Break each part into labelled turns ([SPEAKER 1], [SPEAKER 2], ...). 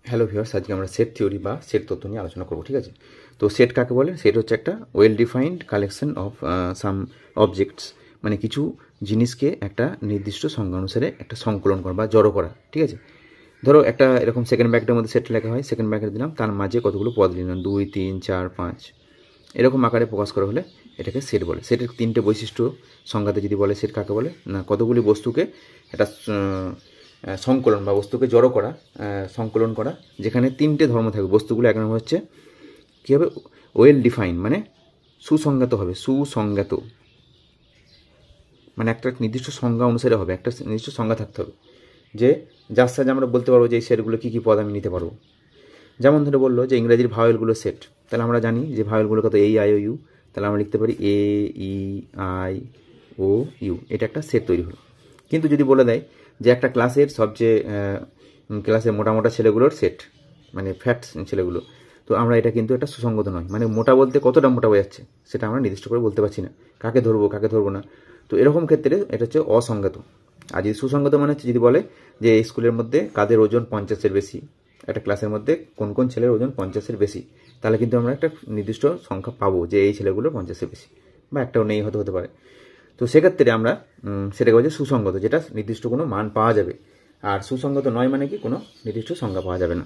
[SPEAKER 1] Hello viewers, আজকে আমরা set theory বা সেট তত্ত্ব নিয়ে আলোচনা করব। ঠিক আছে, তো সেট কাকে বলে? সেট হচ্ছে একটা well defined collection of some objects, মানে কিছু জিনিসকে একটা নির্দিষ্ট সংজ্ঞা অনুসারে একটা সংকলন করা বা জড়ো করা। ঠিক আছে, ধরো একটা এরকম সেকেন্ড ব্র্যাকেটের মধ্যে সেট লেখা হয়, সেকেন্ড ব্র্যাকেট দিলাম, তার মাঝে কতগুলো পদ নিলাম, 2 3 4 5 এরকম আকারে প্রকাশ করা হলে এটাকে সেট বলে। সেটের তিনটে বৈশিষ্ট্য সংজ্ঞাতে যদি বলে সেট কাকে বলে, না কতগুলি বস্তুকে একটা সংকলন বা বস্তুকে জড়ো করা, সংকলন করা, যেখানে তিনটে ধর্ম থাকবে বস্তুগুলো। এক নম্বর হচ্ছে কী হবে? ওয়েল ডিফাইন, মানে সুসংজ্ঞাত হবে, সুসংজ্ঞাত মানে একটা নির্দিষ্ট সংজ্ঞা অনুসারে হবে, একটা নির্দিষ্ট সংজ্ঞা থাকতে হবে, যে যার সাথে আমরা বলতে পারবো যে এই সেটগুলো কী কী পদ আমি নিতে পারবো। যেমন ধরে বললো যে ইংরেজির ভাওয়েলগুলো সেট, তাহলে আমরা জানি যে ভাওয়েলগুলো কত, এই আই ও ইউ, তাহলে আমরা লিখতে পারি এ ই আই ও ইউ, এটা একটা সেট তৈরি হলো। কিন্তু যদি বলে দেয় যে একটা ক্লাসের সবচেয়ে ক্লাসের মোটা মোটা ছেলেগুলোর সেট, মানে ফ্যাট ছেলেগুলো, তো আমরা এটা কিন্তু একটা সুসংগত নয়, মানে মোটা বলতে কতটা মোটা বোঝাচ্ছে সেটা আমরা নির্দিষ্ট করে বলতে পারছি না, কাকে ধরবো কাকে ধরবো না। তো এরকম ক্ষেত্রে এটা হচ্ছে অসংগত। আর যদি সুসংগত মানে হচ্ছে যদি বলে যে এই স্কুলের মধ্যে কাদের ওজন 50-এর বেশি, একটা ক্লাসের মধ্যে কোন কোন ছেলের ওজন 50-এর বেশি, তাহলে কিন্তু আমরা একটা নির্দিষ্ট সংখ্যা পাবো যে এই ছেলেগুলো 50-এর বেশি, বা একটাও নেই হতে পারে। তো সেক্ষেত্রে আমরা সেটাকে বলছি সুসংগত, যেটা নির্দিষ্ট কোনো মান পাওয়া যাবে। আর সুসংগত নয় মানে কি, কোনো নির্দিষ্ট সংখ্যা পাওয়া যাবে না।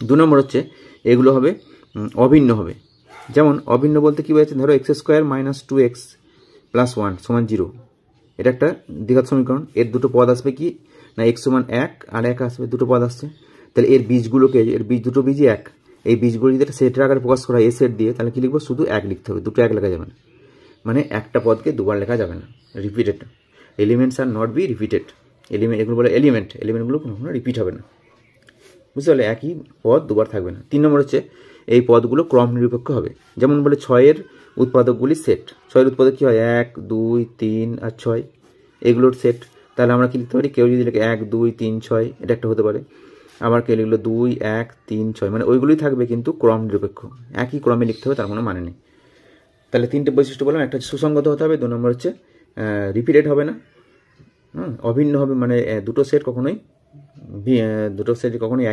[SPEAKER 1] 2 নম্বর হচ্ছে এগুলো হবে অভিন্ন হবে। যেমন অভিন্ন বলতে কী বোঝাচ্ছে? ধরো x² - 2x + 1 = 0, এটা একটা দ্বিঘাত সমীকরণ। এর দুটো পদ আসবে কি না, x = 1 আর 1 আসবে, দুটো পদ আসছে। তাহলে এর বীজগুলোকে, এর বীজ দুটো বীজই 1, এই বীজগুলো যদি একটা সেটের আকারে প্রকাশ করা হয় এ সেট দিয়ে, তাহলে কী লিখবো? শুধু 1 লিখতে হবে, দুটো 1 লেখা যাবে না। মানে একটা পদকে দুবার লেখা যাবে না, repeated. Elements are not be repeated. এগুলো বলে এলিমেন্টগুলো কখনো রিপিট হবে না, বুঝতে পারলে? একই পদ দুবার থাকবে না। 3 নম্বর হচ্ছে এই পদগুলো ক্রম নিরপেক্ষ হবে। যেমন বলে 6-এর উৎপাদকগুলি সেট, 6-এর উৎপাদক কী হয়? 1 2 3 আর 6, এগুলোর সেট। তাহলে আমরা কী লিখতে পারি? কেউ যদি লিখে 1 2 3 6, এটা একটা হতে পারে। আবার কেউ লিখলো 2 1 3 6, মানে ওইগুলোই থাকবে কিন্তু ক্রম নিরপেক্ষ, একই ক্রমে লিখতে হবে, তার কোনো মানে নেই। তাহলে তিনটে বৈশিষ্ট্য বললাম, একটা হচ্ছে সুসংগত হতে হবে, 2 নম্বর হচ্ছে রিপিটেড হবে না, অভিন্ন হবে, মানে দুটো সেট কখনোই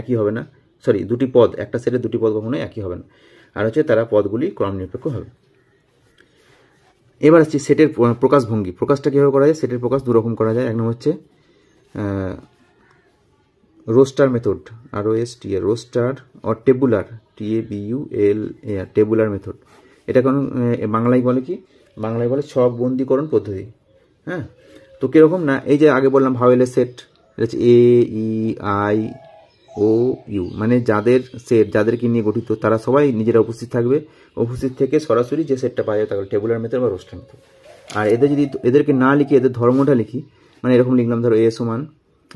[SPEAKER 1] একই হবে না, সরি দুটি পদ, একটা সেটের দুটি পদ কখনোই একই হবে না। আর হচ্ছে তারা পদগুলি ক্রম নিরপেক্ষ হবে। এবার আসছি সেটের প্রকাশভঙ্গি। প্রকাশটা কীভাবে করা যায়? সেটের প্রকাশ দুরকম করা যায়। এক নম্বর হচ্ছে roster method, ROSTR, roster, or tabular, TABULAR, tabular method. এটা কোনো বাংলায় বলে কি? বাংলায় বলে ছকবন্দীকরণ পদ্ধতি। হ্যাঁ, তো কীরকম না, এই যে আগে বললাম ভাওয়েলের সেট, এটা হচ্ছে এ ই আই ও ইউ, মানে যাদের সেট, যাদেরকে নিয়ে গঠিত, তারা সবাই নিজেরা উপস্থিত থাকবে। উপস্থিত থেকে সরাসরি যে সেটটা পাওয়া যাবে তাকে টেবুলার মেথড বা রোস্টার মেথড। আর এদেরকে না লিখে এদের ধর্মটা লিখি, মানে এরকম লিখলাম, ধরো এ সমান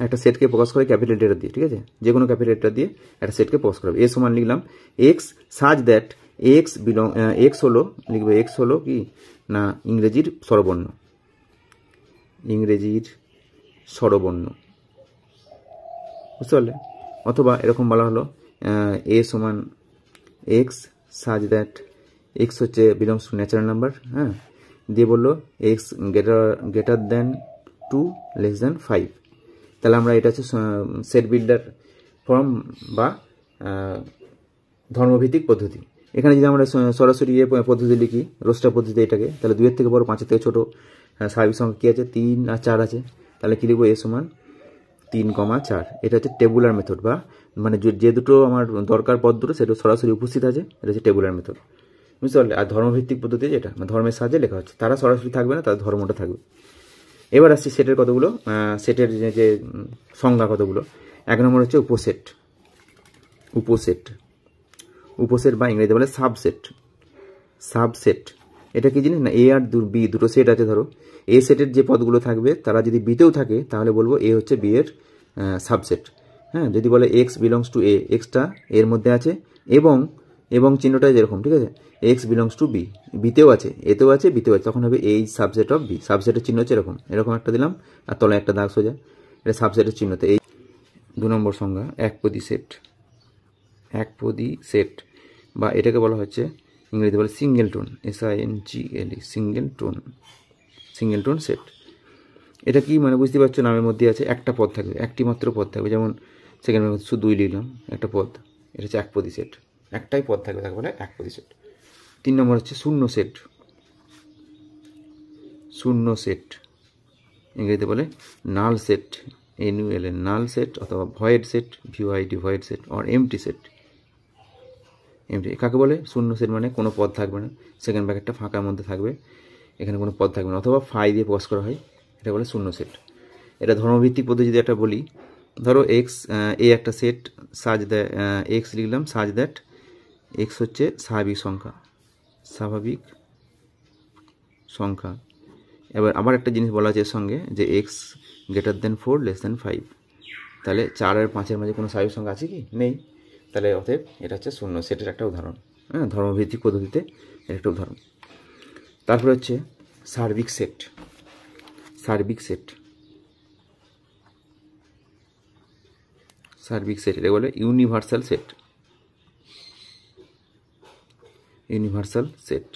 [SPEAKER 1] একটা সেটকে প্রকাশ করে ক্যাপিটাল লেটার দিয়ে, ঠিক আছে, যে কোনো ক্যাপিটাল লেটার দিয়ে একটা সেটকে প্রকাশ করবে। এ সমান লিখলাম এক্স সাজ দ্যাট এক্স হলো, লিখবে এক্স হলো কি না ইংরেজির স্বরবর্ণ, ইংরেজির স্বরবর্ণ, বুঝতে পারলে? অথবা এরকম বলা হলো এ সমান এক্স সাজ দ্যাট এক্স হচ্ছে বিলংস টু ন্যাচারাল নাম্বার, হ্যাঁ, দিয়ে বললো x greater than 2 less than 5। তাহলে আমরা এটা হচ্ছে সেট বিল্ডার ফর্ম বা ধর্মভিত্তিক পদ্ধতি। এখানে যদি আমরা সরাসরি পদ্ধতি লিখি, রোস্টার পদ্ধতি এটাকে, তাহলে 2-এর থেকে বড়, 5-এর থেকে ছোটো স্বাভাবিক সংখ্যা কী আছে? 3 আর 4 আছে। তাহলে কী লিখবো? এ সমান 3, 4। এটা হচ্ছে টেবুলার মেথড, বা মানে যে দুটো আমার দরকার পদ দুটো সেটা সরাসরি উপস্থিত আছে, এটা হচ্ছে টেবুলার মেথড, বুঝতে পারলে? আর ধর্মভিত্তিক পদ্ধতি যেটা, মানে ধর্মের সাহায্যে লেখা হচ্ছে, তারা সরাসরি থাকবে না, তাদের ধর্মটা থাকবে। এবার আসছি সেটের কতগুলো, সেটের যে সংজ্ঞা কতগুলো। 1 নম্বর হচ্ছে উপসেট, উপসেট বা ইংরেজিতে বলে সাবসেট। এটা কি জিনিস না, এ আর বি দুটো সেট আছে, ধরো এ সেটের যে পদগুলো থাকবে তারা যদি বিতেও থাকে, তাহলে বলবো এ হচ্ছে বি এর সাবসেট। হ্যাঁ, যদি বলে x belongs to A, extra এর মধ্যে আছে এবং চিহ্নটা যেরকম, ঠিক আছে, এক্স বিলংস টু বি, বিতেও আছে, এতেও আছে, বিতেও আছে, তখন হবে এই সাবসেট অফ বি। সাবসেটের চিহ্ন হচ্ছে এরকম একটা দিলাম, আর তলায় একটা দাগ সোজা, এটা সাবসেটের চিহ্নতে। এই 2 নম্বর সংজ্ঞা একপদী সেট, বা এটাকে বলা হচ্ছে ইংরেজিতে বলে সিঙ্গেলটোন, SINGLE, সিঙ্গেলটোন সেট। এটা কি মানে বুঝতে পারছো? নামের মধ্যে আছে একটা পদ থাকবে, একটি মাত্র পদ থাকবে। যেমন সেকেন্ড ব্র্যাকেট শুধু 2 লিখলাম, একটা পদ, এটা হচ্ছে একপদী সেট, একটাই পদ থাকবে, তাকে বলে একপদী সেট। 3 নম্বর হচ্ছে শূন্য সেট। শূন্য সেট ইংরেজিতে বলে null set, NUL, null set, অথবা void set, VOID, void set, or empty set. Empty কাকে বলে? শূন্য সেট মানে কোনো পদ থাকবে না, সেকেন্ড ব্র্যাকেটটা ফাঁকার মধ্যে থাকবে, এখানে কোনো পদ থাকবে না, অথবা ফাই দিয়ে প্রকাশ করা হয়, এটা বলে শূন্য সেট। এটা ধর্মভিত্তিক পদ্ধতি যদি একটা বলি, ধরো এক্স এ একটা সেট, সাজ দ্যাট এক্স লিখলাম, সাজ দ্যাট এক্স হচ্ছে স্বাভাবিক সংখ্যা, স্বাভাবিক সংখ্যা। এবার আবার একটা জিনিস বলা আছে এর সঙ্গে, যে x greater than 4 less than 5, তাহলে 4 আর 5-এর মাঝে কোনো স্বাভাবিক সংখ্যা আছে কি? নেই, তাহলে অতএব এটা হচ্ছে শূন্য সেটের একটা উদাহরণ। হ্যাঁ, ধর্মভিত্তিক পদ্ধতিতে এর একটা উদাহরণ। তারপরে হচ্ছে সার্বিক সেট। সার্বিক সেট, সার্বিক সেট এটা বলে ইউনিভার্সাল সেট। ইউনিভার্সাল সেট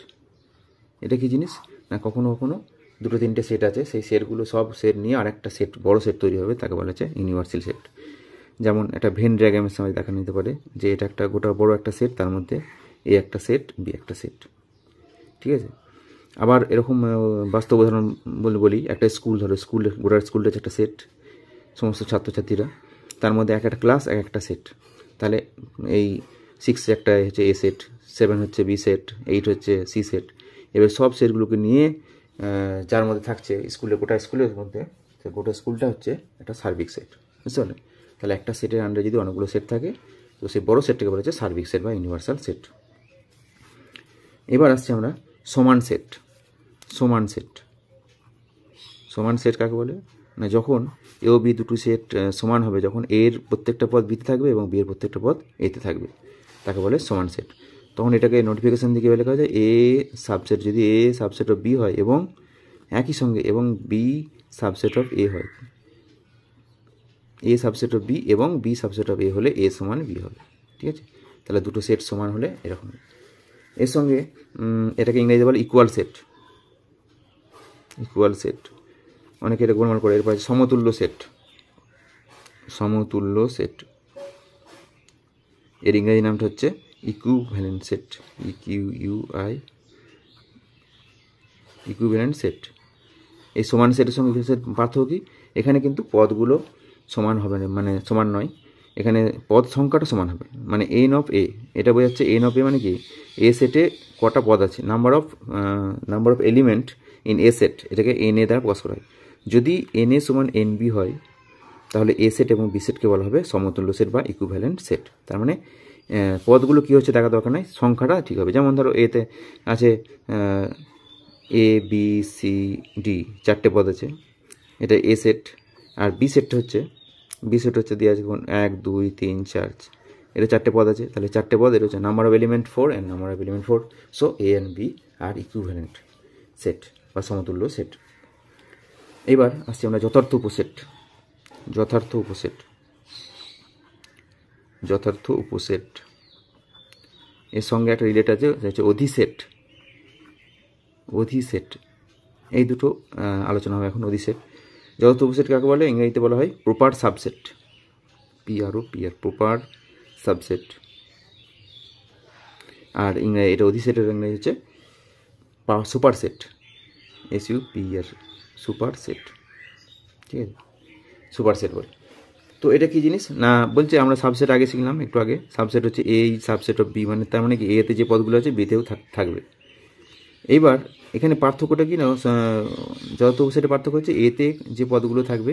[SPEAKER 1] এটা কি জিনিস না, কখনো কখনো 2-3টে সেট আছে, সেই সেটগুলো সব সেট নিয়ে আর একটা সেট, বড় সেট তৈরি হবে, তাকে বলা হচ্ছে ইউনিভার্সাল সেট। যেমন একটা ভেন ডায়াগ্রামের সময় দেখানো যেতে পারে যে এটা একটা গোটা বড় একটা সেট, তার মধ্যে এ একটা সেট, বি একটা সেট, ঠিক আছে। আবার এরকম বাস্তব উদাহরণ বলি, একটা স্কুল, ধরো গোটা স্কুলটা হচ্ছে একটা সেট, সমস্ত ছাত্রছাত্রীরা, তার মধ্যে এক একটা ক্লাস, এক একটা সেট, তাহলে এই 6 একটা হচ্ছে এ সেট, 7 হচ্ছে বি সেট, 8 হচ্ছে সি সেট। এবার সব সেটগুলোকে নিয়ে যার মধ্যে থাকছে গোটা স্কুলের মধ্যে, গোটা স্কুলটা হচ্ছে একটা সার্বিক সেট, বুঝতে পারলে? তাহলে একটা সেটের আন্ডারে যদি অনেকগুলো সেট থাকে, তো সেই বড় সেটটাকে বলা হচ্ছে সার্বিক সেট বা ইউনিভার্সাল সেট। এবার আসছি আমরা সমান সেট। সমান সেট, সমান সেট কাকে বলে না, যখন এ ও বি দুটো সেট সমান হবে, যখন এর প্রত্যেকটা পদ বিতে থাকবে এবং বি এর প্রত্যেকটা পদ এতে থাকবে, তাকে বলে সমান সেট। তখন এটাকে নোটিফিকেশান দিকে লেখা যায় এ সাবসেট, যদি এ সাবসেট অফ বি হয় এবং একই সঙ্গে এবং বি সাবসেট অফ এ হয়, এ সাবসেট অফ বি এবং বি সাবসেট অফ এ হলে এ সমান বি হবে, ঠিক আছে। তাহলে দুটো সেট সমান হলে এরকম। এর সঙ্গে এটাকে ইংরেজিতে বলে ইকুয়াল সেট। ইকুয়াল সেট, অনেকে এটা গোলমাল করে। এরপর সমতুল্য সেট। সমতুল্য সেট, এর ইংরেজি নামটা হচ্ছে ইকুইভ্যালেন্ট সেট, ইকুইভ্যালেন্ট সেট। এই সমান সেটের সঙ্গে পার্থক্য কি? এখানে কিন্তু পদগুলো সমান হবে না, মানে সমান নয়, এখানে পদ সংখ্যাটা সমান হবে, মানে এন অফ এ, এটা বোঝাচ্ছে এন অফ এ মানে কি, এ সেটে কটা পদ আছে, number of element in a set, এটাকে এন এ দ্বারা প্রকাশ করা হয়। যদি এন এ সমান এন বি হয়, তাহলে এ সেট এবং বি সেটকে বলা হবে সমতুল্য সেট বা ইকুইভ্যালেন্ট সেট। তার মানে পদগুলো কী হচ্ছে দেখা দরকার নাই, সংখ্যাটা ঠিক হবে। যেমন ধরো এতে আছে এ বি সি ডি, 4টে পদ আছে, এটা এ সেট। আর বি সেট হচ্ছে দেওয়া আছে 1 2 3 4, এটা 4টে পদ আছে, তাহলে 4টে পদ, এটা হচ্ছে number of element 4 and number of element 4, so A and B are equivalent set বা সমতুল্য সেট। এবার আসছি আমরা যথার্থ উপসেট। যথার্থ উপসেট, যথার্থ উপসেট এর সঙ্গে একটা রিলেট আছে, হচ্ছে অধিসেট। অধিসেট, এই দুটো আলোচনা হবে এখন। অধিসেট, যথার্থ উপসেট কাকে বলে? ইংরেজিতে বলা হয় proper subset, PROPR, proper subset. আর ইংরেজি এটা অধিসেটের ইংরেজি হচ্ছে super set, SUPR, super set, ঠিক আছে, সুপার সেট বলে। তো এটা কি জিনিস না, বলছে আমরা সাবসেট আগে শিখলাম একটু আগে, সাবসেট হচ্ছে এ সাবসেট অফ বি, মানে তার মানে কি এতে যে পদগুলো আছে বিতেও থাকবে। এইবার এখানে পার্থক্যটা কি না, যত সেটে পার্থক্য হচ্ছে এতে যে পদগুলো থাকবে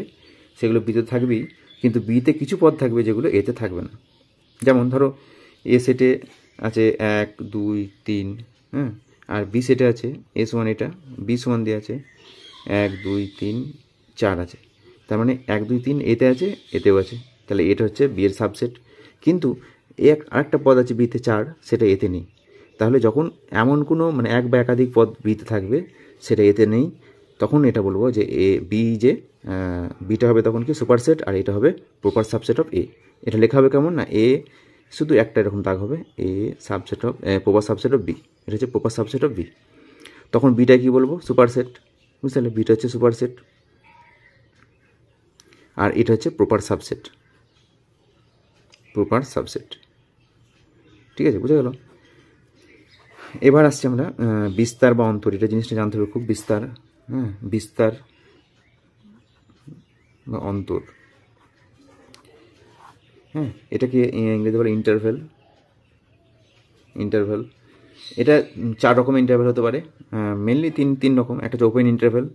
[SPEAKER 1] সেগুলো বিতে থাকবেই, কিন্তু বিতে কিছু পদ থাকবে যেগুলো এতে থাকবে না। যেমন ধরো এ সেটে আছে 1 2 3, হ্যাঁ, আর বি সেটে আছে এ সমান, এটা বি সমান দিয়ে আছে 1 2 3 4 আছে, তার মানে 1 2 3 এতে আছে, এতেও আছে, তাহলে এটা হচ্ছে বি এর সাবসেট। কিন্তু আরেকটা পদ আছে বিতে 4, সেটা এতে নেই। তাহলে যখন এমন কোনো মানে এক বা একাধিক পদ বিতে থাকবে সেটা এতে নেই, তখন এটা বলবো যে বিটা হবে তখন কি সুপার সেট, আর এটা হবে প্রপার সাবসেট অফ এ। এটা লেখা হবে কেমন না, এ শুধু একটা এরকম দাগ হবে, A subset of proper subset of B, এটা হচ্ছে প্রপার সাবসেট অফ বি। তখন বিটা কি বলবো? সুপার সেট, বুঝতে পারলে? বিটা হচ্ছে সুপার সেট আর এটা হচ্ছে প্রপার সাবসেট। Proper subset. ঠিক আছে, বুঝে গেল। এবার আসছি আমরা বিস্তার বা অন্তর, এটা জিনিসটা জানতে হবে খুব, বিস্তার, হ্যাঁ, বিস্তার বা অন্তর, হ্যাঁ, এটাকে ইংরেজি বলে ইন্টারভেল। ইন্টারভেল এটা 4 রকমের ইন্টারভেল হতে পারে, মেনলি তিন রকম। একটা হচ্ছে ওপেন ইন্টারভেল,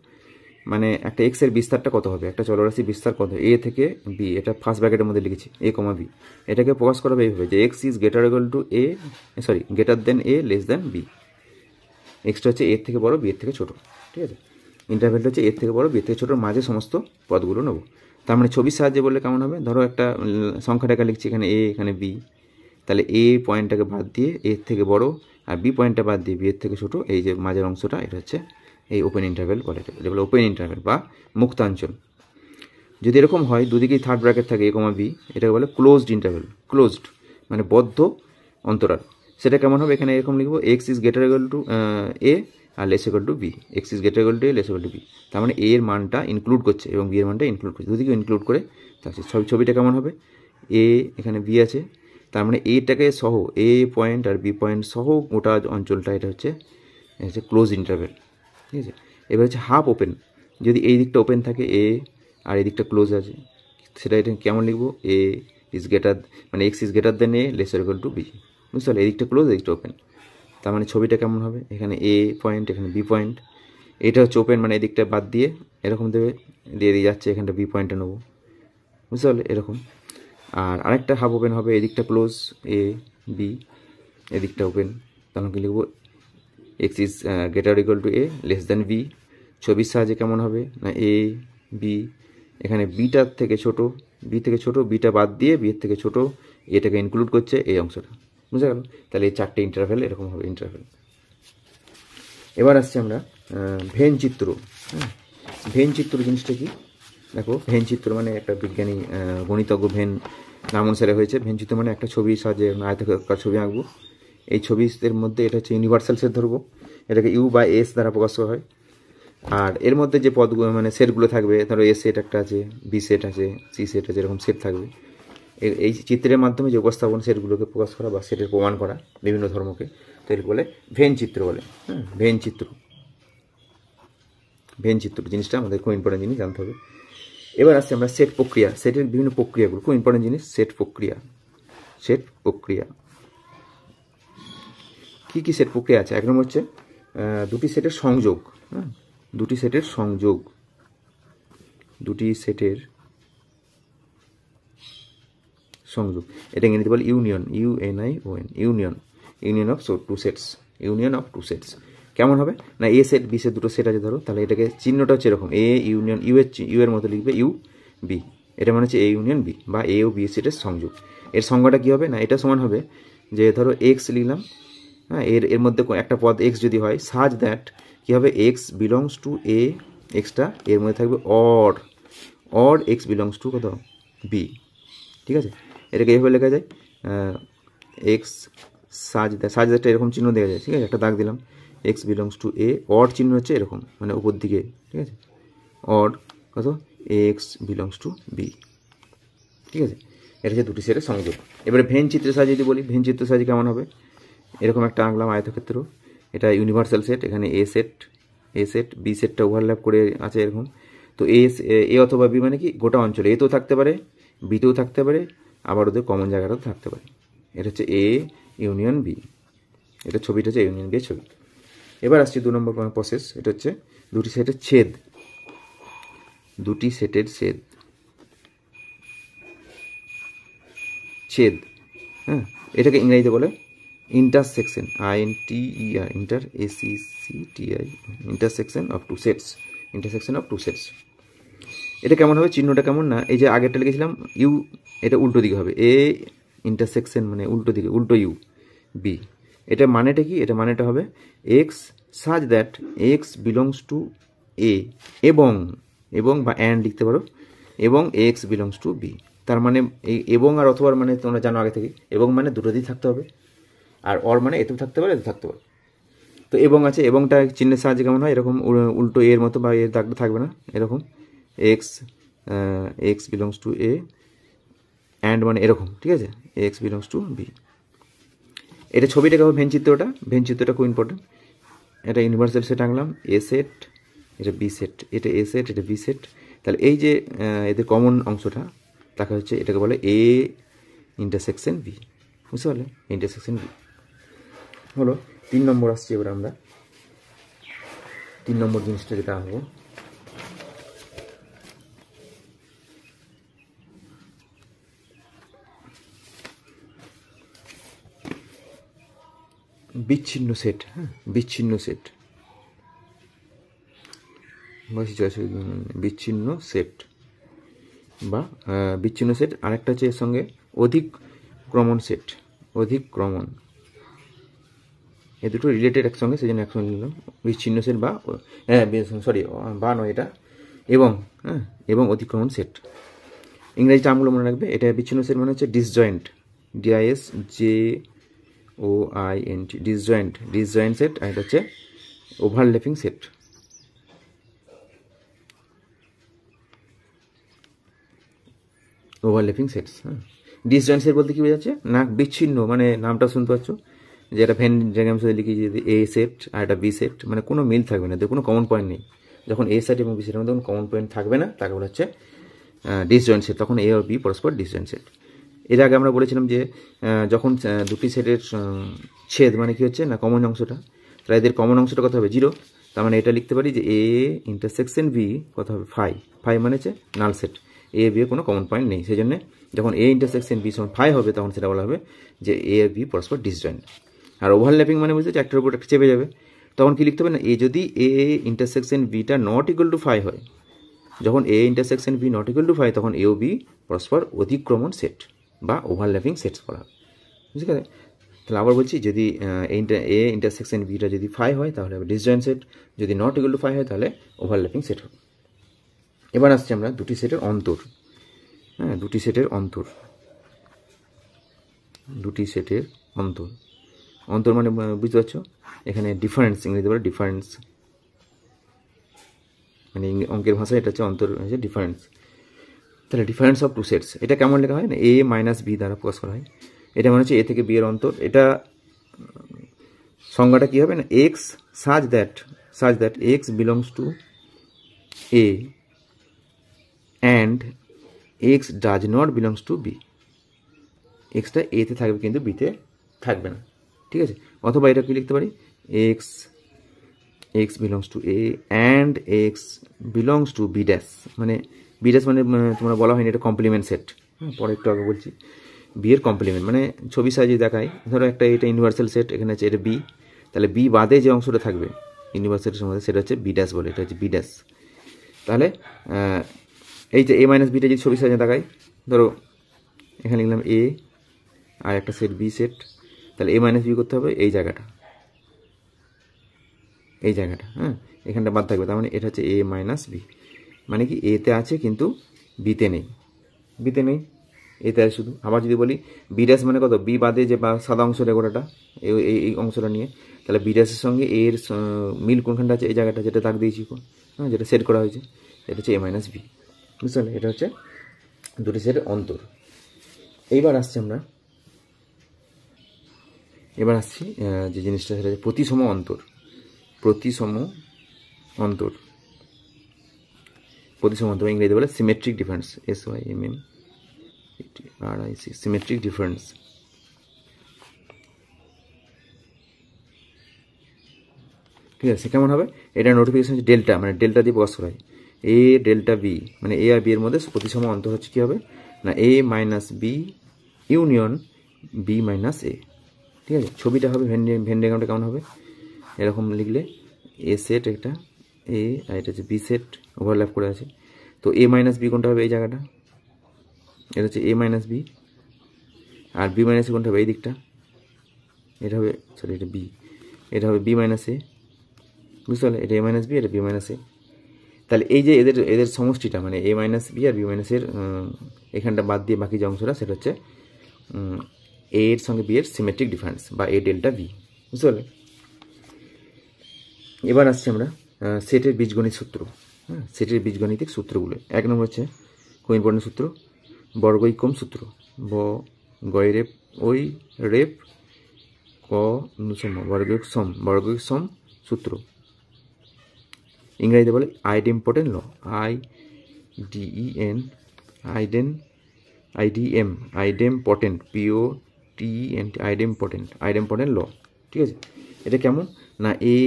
[SPEAKER 1] মানে একটা এক্স এর বিস্তারটা কত হবে, একটা চলরাশির বিস্তার কত, এ থেকে বি, এটা ফার্স্ট ব্র্যাকেটের মধ্যে লিখেছি এ কমা বি। এটাকে প্রকাশ করা হবে এইভাবে যে x is greater equal to A, sorry greater than A less than B. এক্সটা হচ্ছে এর থেকে বড়, বি এর থেকে ছোটো। ঠিক আছে, ইন্টারভেলটা হচ্ছে এর থেকে বড়, বি এর থেকে ছোটোর মাঝে সমস্ত পদগুলো নেবো। তার মানে ছবির সাহায্যে বললে কেমন হবে, ধরো একটা সংখ্যাটাকে লিখছি, এখানে এ এখানে বি, তাহলে এ পয়েন্টটাকে বাদ দিয়ে এর থেকে বড়, আর বি পয়েন্টটা বাদ দিয়ে বি এর থেকে ছোটো, এই যে মাঝের অংশটা, এটা হচ্ছে এই ওপেন ইন্টারভেল বলে, এটা বলে ওপেন ইন্টারভেল বা মুক্তাঞ্চল। যদি এরকম হয় দুদিকেই থার্ড ব্র্যাকেট থাকে এ কমা বি, এটাকে বলে ক্লোজড ইন্টারভেল। ক্লোজড মানে বদ্ধ অন্তরাল। সেটা কেমন হবে, এখানে এরকম লিখবো x is greater equal to A আর less equal to B, x is greater equal to A less equal to B. তার মানে এ এর মানটা ইনক্লুড করছে এবং বি এর মানটা ইনক্লুড করছে, দুদিকে ইনক্লুড করে থাকছে। ছবিটা কেমন হবে, এ এখানে বি আছে, তার মানে এটাকে সহ এ পয়েন্ট আর বি পয়েন্ট সহ গোটা অঞ্চলটা এটা হচ্ছে ক্লোজ ইন্টারভেল। ঠিক আছে, এবার হচ্ছে হাফ ওপেন, যদি এই দিকটা ওপেন থাকে এ আর এই দিকটা ক্লোজ আছে, সেটা এটা কেমন লিখবো, এ ইজ গ্রেটার মানে x is greater than A less equal to B. বুঝতে পারলে, এই দিকটা ক্লোজ এই দিকটা ওপেন। তার মানে ছবিটা কেমন হবে, এখানে এ পয়েন্ট এখানে বি পয়েন্ট, এটা হচ্ছে ওপেন মানে এই দিকটা বাদ দিয়ে এরকম দেবে, দিয়ে যাচ্ছে এখানটা বি পয়েন্টে নেবো। বুঝতে পারলে, এরকম। আর আরেকটা হাফ ওপেন হবে, এদিকটা ক্লোজ এ বি, এদিকটা ওপেন, তাহলে কি লিখবো, x is greater equal to A less than B. ছবির সাহায্যে কেমন হবে না, এ বি, এখানে বিটার থেকে ছোটো, বি থেকে ছোটো, বিটা বাদ দিয়ে বি এর থেকে ছোটো, এটাকে ইনক্লুড করছে এই অংশটা। বুঝে গেল, তাহলে এই 4টে ইন্টারভেল এরকম হবে ইন্টারভেল। এবার আসছি আমরা ভেন চিত্র। হ্যাঁ, ভেন চিত্র জিনিসটা কি দেখো, ভেন চিত্র মানে একটা বিজ্ঞানী গণিতজ্ঞ ভেন নাম অনুসারে হয়েছে। ভেন চিত্র মানে একটা ছবির সাহায্যে আয়তাকার ছবি আঁকবো, এই ছবির মধ্যে এটা হচ্ছে ইউনিভার্সাল সেট ধরবো, এটাকে ইউ বা এস দ্বারা প্রকাশ করা হয়। আর এর মধ্যে যে পদগুলো মানে সেটগুলো থাকবে, ধরো এ সেট একটা আছে, বি সেট আছে, সি সেট আছে, এরকম সেট থাকবে। এই চিত্রের মাধ্যমে যে উপস্থাপন সেটগুলোকে প্রকাশ করা বা সেটের প্রমাণ করা বিভিন্ন ধর্মকে, তো এর বলে ভেন চিত্র বলে। হ্যাঁ, ভেন চিত্র, ভেন চিত্র জিনিসটা আমাদের খুব ইম্পর্টেন্ট জিনিস জানতে হবে। এবার আসছে আমরা সেট প্রক্রিয়া, সেটের বিভিন্ন প্রক্রিয়াগুলো, খুব ইম্পর্টেন্ট জিনিস সেট প্রক্রিয়া। সেট প্রক্রিয়া কী কী সেট প্রক্রিয়া আছে, এক নম্বর হচ্ছে দুটি সেটের সংযোগ। হ্যাঁ, দুটি সেটের সংযোগ, দুটি সেটের সংযোগ, এটা ইংরেজিতে বলে union, U N I O N, union, union of two sets, union of two sets. কেমন হবে না, এ সেট বি সেট দুটো সেট আছে ধরো, তাহলে এটাকে চিহ্নটা হচ্ছে এরকম, এ ইউনিয়ন ইউ এর মতো লিখবে ইউ বি, এটা মানে হচ্ছে এ ইউনিয়ন বি বা এ ও বি সেটের সংযোগ। এর সংজ্ঞাটা কী হবে না, এটা সমান হবে যে ধরো এক্স লিখলাম, হ্যাঁ, এর মধ্যে একটা পদ এক্স যদি হয়, সাজ দ্যাট কী হবে, x belongs to A, extra এর মধ্যে থাকবে অড এক্স বিলংস টু কত বি। ঠিক আছে, এটাকে এইভাবে লেখা যায়, এক্স সাজ দ্যাটটা এরকম চিহ্ন দেওয়া যায়। ঠিক আছে, একটা দাগ দিলাম, x belongs to A, odd চিহ্ন হচ্ছে এরকম মানে উপর দিকে। ঠিক আছে, অড কত এক্স বিলংস টু বি। ঠিক আছে, এটা হচ্ছে দুটি সেটের সংযোগ। এবারে ভেন চিত্রের সাহায্যে যদি বলি, ভেন চিত্রের সাহায্যে কেমন হবে, এরকম একটা আঁকলাম আয়তক্ষেত্র, এটা ইউনিভার্সাল সেট, এখানে এ সেট বি সেটটা ওভারল্যাপ করে আছে এরকম। তো এ অথবা বি মানে কি গোটা অঞ্চলে, এতেও থাকতে পারে বিতেও থাকতে পারে, আবার ওদের কমন জায়গাটাও থাকতে পারে। এটা হচ্ছে এ ইউনিয়ন বি, এটা ছবিটা হচ্ছে ইউনিয়ন বি ছবি। এবার আসছি 2 নম্বর প্রসেস, এটা হচ্ছে দুটি সেটের ছেদ, দুটি সেটের ছেদ। হ্যাঁ, এটাকে ইংরেজিতে বলে intersection, INTER, inter ACCTI, intersection of two sets, intersection of two sets. এটা কেমন হবে, চিহ্নটা কেমন না, এই যে আগেরটা লিখেছিলাম ইউ, এটা উল্টো দিকে হবে, এ ইন্টারসেকশন মানে উল্টো দিকে, উল্টো ইউ বি। এটা মানেটা কি, এটা মানেটা হবে x such that x belongs to A, এবং বা অ্যান্ড লিখতে পারো, এবং এক্স বিলংস টু বি। তার মানে এই এবং আর অথবা মানে তোমরা জানো আগে থেকে, এবং মানে দুটো দিক থাকতে হবে, আর অর মানে এতেও থাকতে পারে এতে থাকতে পারে। তো এবং আছে, এবংটা চিহ্নের সাহায্যে কেমন হয়, এরকম উল্টো এর মতো বা এর দাগটা থাকবে না, এরকম x belongs to A and মানে এরকম, ঠিক আছে, এক্স বিলংস টু বি। এটা ছবিটাকে হবে ভেন চিত্রটা খুব ইম্পর্টেন্ট। এটা ইউনিভার্সাল সেট আঁকলাম, এ সেট, এটা বি সেট, এটা এ সেট, এটা বি সেট। তাহলে এই যে এদের কমন অংশটা তাকে হচ্ছে, এটাকে বলে এ ইন্টারসেকশন বি, বুঝতে পারলে, ইন্টারসেকশন বি হলো। 3 নম্বর আসছে, এবার আমরা 3 নম্বর জিনিসটা যেটা আনবো, বিচ্ছিন্ন সেট। হ্যাঁ, বিচ্ছিন্ন সেট বিচ্ছিন্ন সেট বা বিচ্ছিন্ন সেট। আরেকটা হচ্ছে এর সঙ্গে অধিক্রমণ সেট, অধিক্রমণ, এ দুটো রিলেটেড একসঙ্গে, সেই জন্য একসঙ্গে নিলাম বিচ্ছিন্ন সেট বা বা নয় এটা, এবং এবং অধিক্রমণ সেট। ইংরেজি টার্মগুলো মনে রাখবে। এটা বিচ্ছিন্ন সেট মানে হচ্ছে ডিসজয়েন্ট, DISJOINT, ডিসজয়েন্ট সেট। আর এটা হচ্ছে overlapping set. Overlapping sets. Disjoint set বলতে কী বোঝাচ্ছে না, বিচ্ছিন্ন, মানে নামটা শুনতে পাচ্ছ যে এটা ভেন ডায়াগ্রামস লিখি, যদি এ সেট আর এটা বি সেট, মানে কোনো মিল থাকবে না, কোনো কমন পয়েন্ট নেই। যখন এ সেট এবং বি সেটের মধ্যে কোনো কমন পয়েন্ট থাকবে না, তাকে বলা হচ্ছে ডিসজয়েন্ট সেট। তখন এ আর বি পরস্পর ডিসজয়েন্ট সেট। এর আগে আমরা বলেছিলাম যে যখন দুটি সেটের ছেদ মানে কি হচ্ছে না, কমন অংশটা, তাহলে এদের কমন অংশটা কত হবে, 0। তার মানে এটা লিখতে পারি যে এ ইন্টারসেকশন বি কত হবে, 5 মানে হচ্ছে নাল সেট, এ বি এর কোনো কমন পয়েন্ট নেই। সেই জন্য যখন এ ইন্টারসেকশন বি সমান 5 হবে, তখন সেটা বলা হবে যে এ আর বি পরস্পর ডিসজয়েন্ট। আর ওভারল্যাপিং মানে বুঝতে একটার উপর একটা চেপে যাবে, তখন কি লিখতে হবে না, এ যদি এ ইন্টারসেকশন বিটা নট ইকুয়াল টু 5 হয়, যখন A intersection B not equal to 5, তখন এ ও বি পরস্পর অধিক্রমণ সেট বা ওভারল্যাপিং সেটস বলা হয়, বুঝতে গেলে। তাহলে আবার বলছি, যদি এ ইন্টারসেকশন বিটা যদি 5 হয়, তাহলে হবে ডিসজয়েন্ট সেট, যদি নট ইকুয়াল টু 5 হয়, তাহলে ওভারল্যাপিং সেট হবে। এবার আসছে আমরা দুটি সেটের অন্তর। হ্যাঁ, দুটি সেটের অন্তর, দুটি সেটের অন্তর। অন্তর মানে বুঝতে পারছো, এখানে ডিফারেন্স, ইংরেজি বলে ডিফারেন্স, মানে অঙ্কের ভাষায় এটা হচ্ছে অন্তর, হচ্ছে ডিফারেন্স। তাহলে ডিফারেন্স অফ টু সেটস, এটা কেমন লেখা হয় না, এ মাইনাস বি দ্বারা প্রকাশ করা হয়। এটা মানে হচ্ছে এ থেকে বি এর অন্তর। এটা সংজ্ঞাটা কী হবে না, x such that x belongs to A and x does not belongs to B. এক্সটা এতে থাকবে কিন্তু বিতে থাকবে না, ঠিক আছে। অথবা এটা কি লিখতে পারি, x belongs to A and x belongs to B dash, মানে বি ড্যাশ মানে তোমরা বলা হয়নি, এটা কমপ্লিমেন্ট সেট। পরে একটু আগে বলছি, বি এর কমপ্লিমেন্ট, মানে ছবি সাজিয়ে দেখায়, ধরো একটা এটা ইউনিভার্সাল সেট, এখানে আছে এটা বি, তাহলে বি বাদে যে অংশটা থাকবে ইউনিভার্সালের মধ্যে, সেটা হচ্ছে বি ড্যাশ বলে, এটা হচ্ছে বি ড্যাশ। তাহলে এই যে এ মাইনাস বিটা যদি ছবি সাজিয়ে দেখায়, ধরো এখানে লিখলাম এ আর একটা সেট বি সেট, তাহলে এ মাইনাস বি করতে হবে এই জায়গাটা, হ্যাঁ, এখানটা বাদ থাকবে। তার মানে এটা হচ্ছে এ মাইনাস বি, মানে কি এতে আছে কিন্তু বিতে নেই, এতে আছে শুধু। আবার যদি বলি বি ড্যাশ মানে কত, বি বাদে যে বা সাদা অংশটা গোটাটা, এই অংশটা নিয়ে, তাহলে বি ড্যাশের সঙ্গে এর মিল কোনখানটা আছে, এই জায়গাটা যেটা দাগ দিয়েছি, হ্যাঁ, যেটা সেট করা হয়েছে, এটা হচ্ছে এ মাইনাস বি, বুঝতে পারলে। এটা হচ্ছে দুটি সেটের অন্তর। এইবার আসছি যে জিনিসটা, সেটা হচ্ছে প্রতিসম অন্তর। প্রতিসম অন্তর ইংরেজি বলে symmetric difference, SYMMETRIC, symmetric difference. ঠিক আছে, কেমন হবে, এটা নোটিফিকেশন হচ্ছে ডেল্টা, মানে ডেল্টা দিয়ে প্রকাশ করা হয়, এ ডেল্টা বি, মানে এ আর বি এর মধ্যে প্রতিসম অন্তর হচ্ছে কী হবে না, A minus B union B minus A. ঠিক আছে, ছবিটা হবে ভেন ডায়াগ্রামটা কেমন হবে, এরকম লিখলে এ সেট একটা এ, আর এটা হচ্ছে বি সেট, ওভারল্যাপ করে আছে। তো এ মাইনাস বি কোনটা হবে, এই জায়গাটা, এটা হচ্ছে এ মাইনাস বি, আর বি মাইনাস এ কোনটা হবে, এই দিকটা, এটা হবে, সরি এটা বি, এটা হবে বি মাইনাস এ, বুঝতে পারলে, এটা এ মাইনাস বি, এটা বি মাইনাস এ। তাহলে এই যে এদের সমষ্টিটা, মানে এ মাইনাস বি আর বি মাইনাসের এখানটা বাদ দিয়ে বাকি যে অংশটা, সেটা হচ্ছে এ এর সঙ্গে বি এর সিমেট্রিক ডিফারেন্স বা এ ডেল্টা বি, বুঝতে পারলে। এবার আসছি আমরা সেটের বীজগণিত সূত্র। হ্যাঁ, সেটের বীজগণিতিক সূত্রগুলো। 1 নম্বর হচ্ছে খুব ইম্পর্টেন্ট সূত্র, বর্গৈক্যম সূত্র। ব গয় রেপ ওই রেপ ক নুসম বর্গিক সম সূত্র। ইংরেজিতে বলে আইডেম্পটেন্ট ল, IDEN আইডেম্পটেন্ট POTENT আইডেম্পটেন্ট ল। ঠিক আছে, এটা কেমন না এ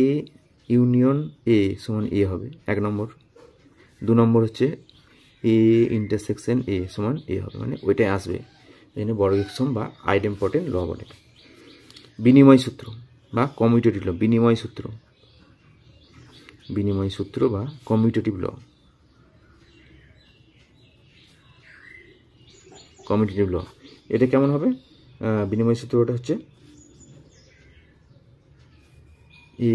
[SPEAKER 1] ইউনিয়ন এ সমান এ হবে 1 নম্বর। 2 নম্বর হচ্ছে এ ইন্টারসেকশন এ সমান এ হবে, মানে ওইটাই আসবে, এই জন্য বর্গিক সম বা আইডেম্পটেন্ট ল বলে। বিনিময় সূত্র বা কমিউটেটিভ ল, বিনিময় সূত্র বা কমিউটেটিভ ল। এটা কেমন হবে? বিনিময় সূত্রটা হচ্ছে এ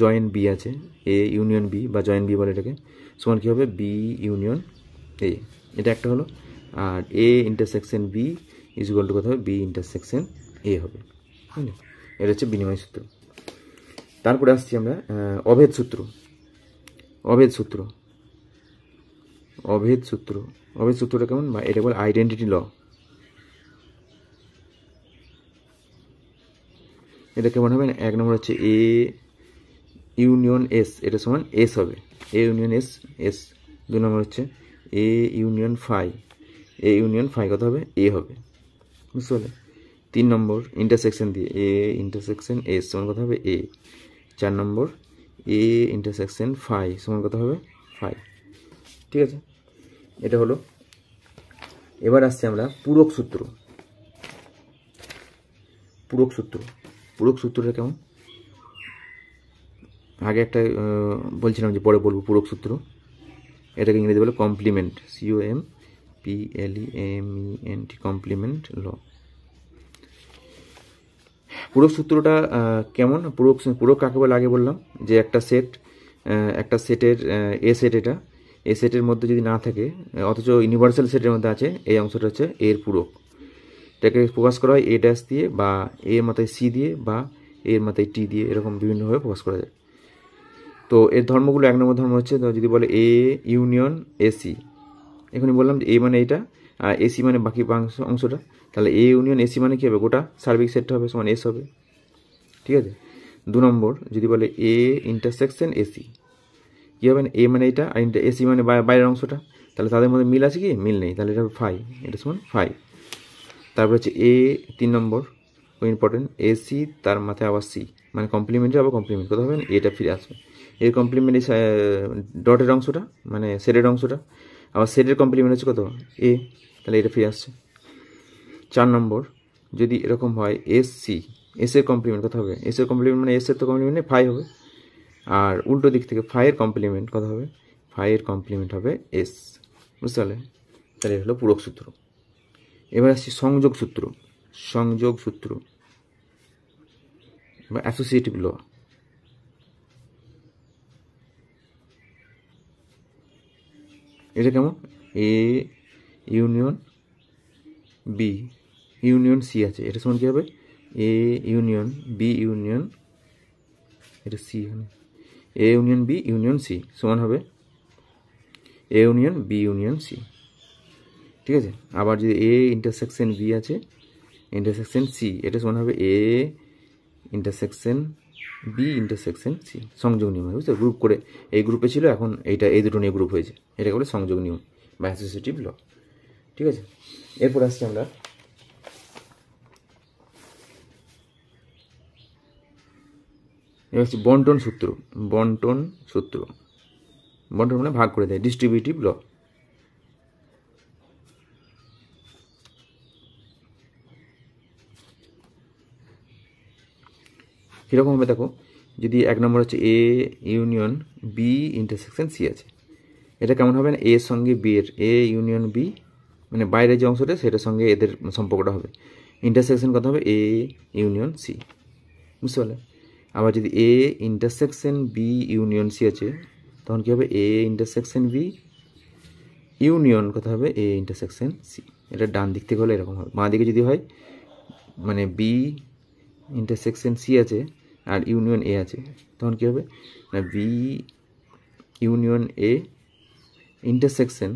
[SPEAKER 1] জয়েন বি আছে, এ ইউনিয়ন বি বা জয়েন বি বলে এটাকে, সমান কী হবে বি ইউনিয়ন এ, এটা একটা হলো। আর A intersection B is equal to কত হবে বি ইন্টারসেকশন এ হবে, বুঝলি? এটা হচ্ছে বিনিময় সূত্র। তারপরে আসছি আমরা অভেদ সূত্রটা কেমন, বা এটা বলে আইডেন্টিটি ল। এটা কেমন হবে? 1 নম্বর হচ্ছে এ ইউনিয়ন এস, এটা সমান এস হবে, এ ইউনিয়ন এস। 2 নম্বর হচ্ছে এ ইউনিয়ন ফাই কত হবে এ হবে, বুঝতে পারলে? 3 নম্বর ইন্টারসেকশন দিয়ে এ ইন্টারসেকশন এস সমান কত হবে এ। 4 নম্বর এ ইন্টারসেকশন ফাই সমান কত হবে ফাই। ঠিক আছে, এটা হলো। এবার আসছে আমরা পূরক সূত্রটা কেমন? আগে একটা বলছিলাম যে পরে বলবো পূরক সূত্র। এটাকে ইংরেজি বলে কমপ্লিমেন্ট, COMPLEMENT কমপ্লিমেন্ট ল। পূরক সূত্রটা কেমন? পূরক কাকে বলে আগে বললাম, যে একটা সেটের এ সেটের মধ্যে যদি না থাকে অথচ ইউনিভার্সাল সেটের মধ্যে আছে, এই অংশটা হচ্ছে এর পূরক। এটাকে প্রকাশ করা হয় এ ড্যাশ দিয়ে, বা এর মাথায় সি দিয়ে, বা এর মাথায় টি দিয়ে, এরকম বিভিন্নভাবে প্রকাশ করা যায়। তো এর ধর্মগুলো 1 নম্বর ধর্ম হচ্ছে, যদি বলে এ ইউনিয়ন এসি, এখানে বললাম যে এ মানে এইটা আর এসি মানে বাকি অংশটা, তাহলে এ ইউনিয়ন এসি মানে কী হবে, গোটা সার্বিক সেটটা হবে সমান এস হবে। ঠিক আছে। 2 নম্বর যদি বলে এ ইন্টারসেকশন এসি, কী হবে? এ মানে এইটা আর এসি মানে বাইরের অংশটা, তাহলে তাদের মধ্যে মিল আছে কি? মিল নেই, তাহলে এটা হবে ফাই, এটা সমান ফাই। তারপর হচ্ছে এ 3 নম্বর ইম্পর্টেন্ট, এসি তার মাথায় আবার সি, মানে কমপ্লিমেন্টে আবার কমপ্লিমেন্ট কত হবে এটা ফিরে আসবে। এর কমপ্লিমেন্ট ডটের অংশটা মানে সেটের অংশটা, আবার সেটের কমপ্লিমেন্ট হচ্ছে কত এ, তাহলে এটা ফিরে আসছে। 4 নম্বর যদি এরকম হয় এসসি, এসের কমপ্লিমেন্ট কত হবে? এসের কমপ্লিমেন্ট মানে এসের তো কমপ্লিমেন্ট ফাই হবে, আর উল্টো দিক থেকে ফাইয়ের কমপ্লিমেন্ট কত হবে? ফাইয়ের কমপ্লিমেন্ট হবে এস, বুঝতে পারলে? তাহলে হলো পূরক সূত্র। এবার আসছি সংযোগ সূত্র বা অ্যাসোসিয়েটিভ ল। এটা কেমন? A union B union C আছে, এটা সমান কী হবে? এ ইউনিয়ন বি ইউনিয়ন, এটা সি, এখানে A union B union C সমান হবে A union B union C. ঠিক আছে। আবার যদি এ ইন্টারসেকশন বি আছে ইন্টারসেকশন সি, এটা সমান হবে A intersection B intersection C, সংযোগ নিয়ম, বুঝতে? গ্রুপ করে এই গ্রুপে ছিল, এখন এই দুটো নিয়ে গ্রুপ হয়েছে, এটাকে বলে সংযোগ নিয়ম বা অ্যাসোসিয়েটিভ ল। ঠিক আছে। এরপর আসছি আমরা এবার হচ্ছে বন্টন সূত্র মানে ভাগ করে দেয়, ডিস্ট্রিবিউটিভ ল। কীরকম হবে দেখো, যদি 1 নম্বর হচ্ছে A union B intersection C আছে, এটা কেমন হবে না, এর সঙ্গে বি এর এ ইউনিয়ন বি মানে বাইরের যে অংশটা সেটার সঙ্গে এদের সম্পর্কটা হবে, ইন্টারসেকশন কত হবে এ ইউনিয়ন সি, বুঝতে পারলে? আবার যদি A intersection B union C আছে, তখন কী হবে? এ ইন্টারসেকশন বি ইউনিয়ন কত হবে? A intersection C. এটা ডান দিক থেকে হলে এরকম হবে, বাঁ দিকে যদি হয় মানে বি ইন্টারসেকশন সি আছে আর ইউনিয়ন এ আছে, তখন কী হবে না B union A intersection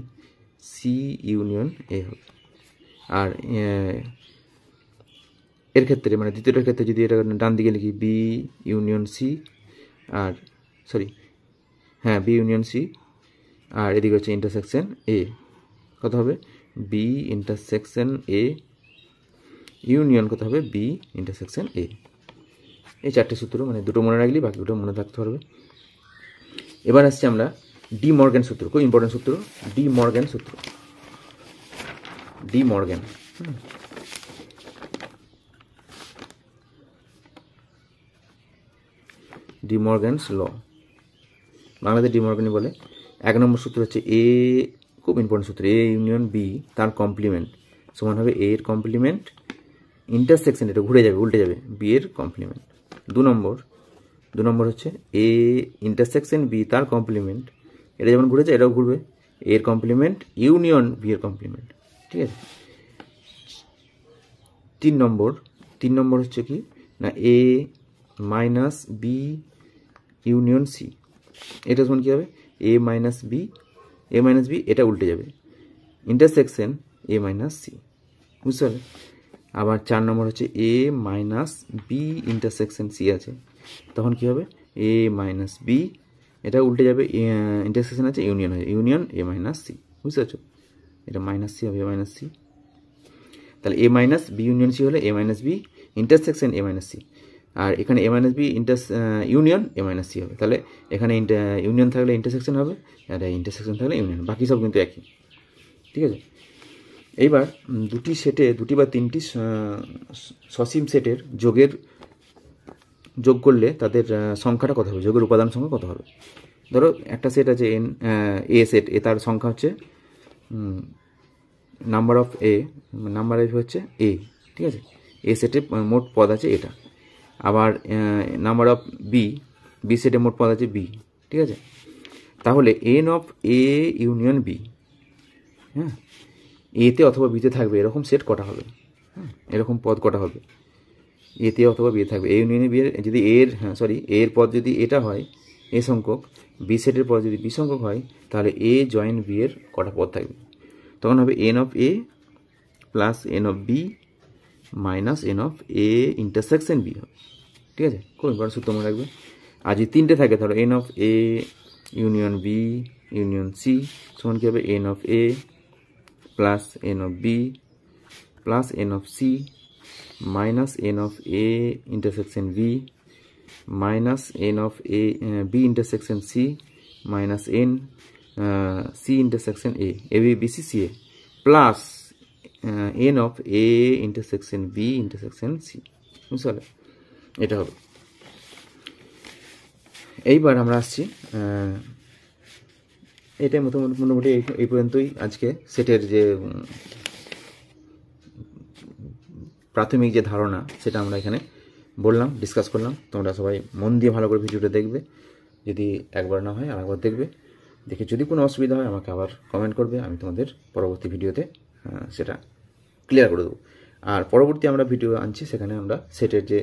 [SPEAKER 1] C union A হবে। আর এর ক্ষেত্রে মানে দ্বিতীয়টার ক্ষেত্রে যদি এটা ডান দিকে লিখি বি ইউনিয়ন সি, আর সরি হ্যাঁ বি ইউনিয়ন সি, আর এদিকে হচ্ছে ইন্টারসেকশন এ, কত হবে বি ইন্টারসেকশন এ ইউনিয়ন কত হবে বি ইন্টারসেকশন এ। এই চারটে সূত্র মানে দুটো মনে রাখলি বাকি দুটো মনে থাকতে পারবে। এবার আসছে আমরা ডি মর্গ্যান সূত্র, খুব ইম্পর্টেন্ট সূত্র, ডি মর্গ্যান সূত্র, ডি মর্গ্যান। ডি মর্গ্যানস ল, বাংলাতে ডি মর্গ্যানই বলে। 1 নম্বর সূত্র হচ্ছে এ, খুব ইম্পর্টেন্ট সূত্র, এ ইউনিয়ন বি তার কমপ্লিমেন্ট সমান হবে এ এর কমপ্লিমেন্ট ইন্টারসেকশন, এটা ঘুরে যাবে উল্টে যাবে, বি এর কমপ্লিমেন্ট। 2 নম্বর হচ্ছে এ ইন্টারসেকশন বি তার কমপ্লিমেন্ট, এটা যেমন ঘুরেছে এটাও ঘুরবে, এর কমপ্লিমেন্ট ইউনিয়ন বি এর কমপ্লিমেন্ট, ঠিক আছে। 3 নম্বর হচ্ছে কি না A minus B union C, এটা সমান কী হবে এ মাইনাস বি এটা উল্টে যাবে, ইন্টারসেকশন এ মাইনাস সি, বুঝতে পারলে। আবার 4 নম্বর হচ্ছে এ মাইনাস বি ইন্টারসেকশন সি আছে, তখন কী হবে এ মাইনাস বি, এটা উল্টে যাবে, ইন্টারসেকশন আছে ইউনিয়ন হয়ে ইউনিয়ন এ মাইনাস সি, বুঝতে পারছো, এটা মাইনাস সি হবে এ মাইনাস সি। তাহলে A minus B union C হলে A minus B intersection A minus C, আর এখানে A minus B union A minus C হবে। তাহলে এখানে ইউনিয়ন থাকলে ইন্টারসেকশন হবে, আর ইন্টারসেকশন থাকলে ইউনিয়ন, বাকি সব কিন্তু একই, ঠিক আছে। এইবার দুটি সেটে দুটি বা তিনটি সসীম সেটের যোগ করলে তাদের সংখ্যাটা কত হবে, যোগের উপাদান সংখ্যা কত হবে। ধরো একটা সেট আছে এন, এ সেট, এ তার সংখ্যা হচ্ছে নাম্বার অফ হচ্ছে এ, ঠিক আছে, এ সেটে মোট পদ আছে এটা। আবার নাম্বার অফ বি সেটে মোট পদ আছে বি, ঠিক আছে। তাহলে n of A union B, হ্যাঁ, এতে অথবা বিতে থাকবে এরকম সেট কটা হবে, হ্যাঁ, এরকম পদ কটা হবে, এতে অথবা বিয়ে থাকবে, এ ইউনিয়নে বি এর যদি এর পদ যদি এটা হয় এ সংখ্যক, বি সেটের পদ যদি বি সংখ্যক হয়, তাহলে এ জয়েন বি এর কটা পদ থাকবে, তখন হবে n of A plus n of B minus n of A intersection B হবে, ঠিক আছে। খুব ইম্পর্টেন্ট সূত্র মনে রাখবে। আর যদি তিনটে থাকে তাহলে n of A union B union C সমান কী হবে n of A plus n of B plus n of C minus n of A intersection B minus n of A B intersection C minus n C intersection A B B C C A plus n of A intersection B intersection C, বুঝতে পারলে, এটা হবে। এইবার আমরা আসছি, এটাই মোটামুটি এই পর্যন্তই আজকে সেটের যে প্রাথমিক যে ধারণা সেটা আমরা এখানে বললাম, ডিসকাস করলাম। তোমরা সবাই মন দিয়ে ভালো করে ভিডিওটা দেখবে, যদি একবার না হয় আরেকবার দেখবে, দেখে যদি কোনো অসুবিধা হয় আমাকে আবার কমেন্ট করবে, আমি তোমাদের পরবর্তী ভিডিওতে সেটা ক্লিয়ার করে দেবো। আর পরবর্তী আমরা ভিডিও আনছি, সেখানে আমরা সেটের যে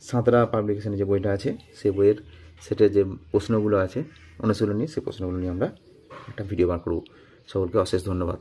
[SPEAKER 1] সাঁতরা পাবলিকেশনের যে বইটা আছে সেই বইয়ের সেটের যে প্রশ্নগুলো আছে অনুশীলনী, সেই প্রশ্নগুলো নিয়ে আমরা একটা ভিডিও বার করব। সকলকে অশেষ ধন্যবাদ।